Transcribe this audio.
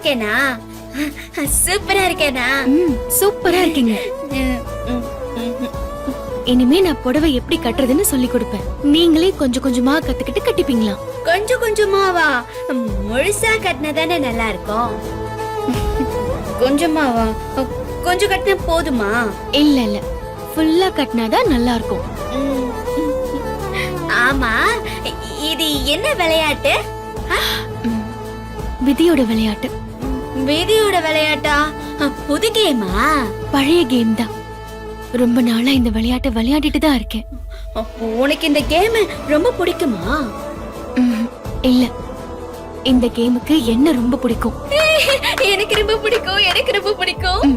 இருக்கேனா? சூப்பரா இருக்கேனா? சூப்பரா இருக்கீங்க. இனிமே நான் புடவை எப்படி கட்டுறதுன்னு சொல்லி கொடுப்பேன். நீங்களே கொஞ்சம் கொஞ்சமா கத்துக்கிட்டு கட்டிப்பீங்களா? கொஞ்சம் கொஞ்சமாவா? முழுசா கட்டினதானே நல்லா இருக்கும். கொஞ்சமாவா? கொஞ்சம் கட்டினா போதுமா? இல்ல இல்ல, ஃபுல்லா கட்டினாதான் நல்லா இருக்கும். ஆமா, இது என்ன விளையாட்டு? விதியோட விளையாட்டு. விதியோட விளையாட்டா? புது கேமா? பழைய கேம் தான். ரொம்ப நாளா இந்த விளையாட்டை விளையாடிட்டு தான் இருக்கேன். உனக்கு இந்த கேம் ரொம்ப பிடிக்குமா? இல்ல, இந்த கேமுக்கு என்ன ரொம்ப பிடிக்கும். எனக்கு ரொம்ப பிடிக்கும்.